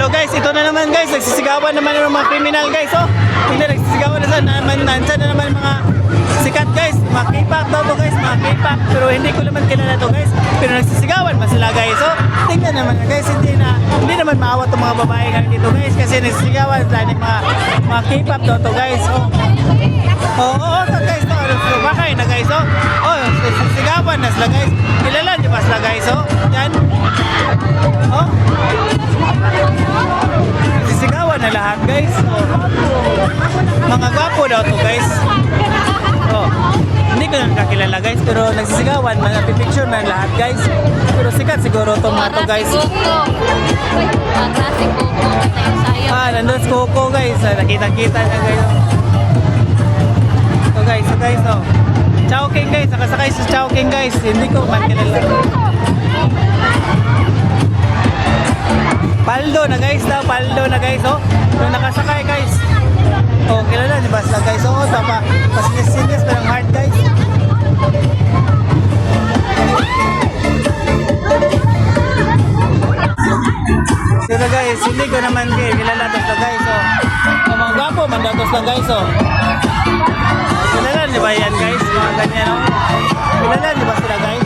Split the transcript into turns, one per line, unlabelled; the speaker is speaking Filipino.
Hello guys, ito na naman guys, nagsisigawan naman ng mga criminal guys, oh. Tingnan, nagsisigawan na nandiyan na naman mga sikat guys, mga K-pop daw to guys, mga K-pop, pero hindi ko naman kilala to guys, pero nagsisigawan pa sila guys, oh. Tingnan naman guys, hindi naman maawat tong mga babae nga dito guys, kasi nagsisigawan sila ng mga K-pop daw to guys, oh. Oo, guys, to, bakay na guys, oh. Oh, nagsisigawan na sila guys, kilala niyo ba sila guys, oh. Yan. Oh. Sisigawan na lahat guys. Oh. Mga gwapo daw to guys. Oh. Hindi ko na nakakilala guys, pero nagsisigawan, nagpipicture na lahat guys. Pero sikat siguro to mga to guys. Nandun si Coco guys. Nakita-kita na guys. So guys, oh. Chowking guys, nakasakay sa Chowking guys. Hindi ko man kilala. Paldo na guys daw, paldo na guys, oh. Yung nakasakay guys. Oh, kilala ni Basla guys, oh. Pasinis parang hard guys. Pero guys, hindi ko naman kilala to guys, oh. Oh, mga gwapo, mandatos lang guys, oh. Kilala ni ba yan guys, mga ganyan, oh. Kilala ni ba sila guys?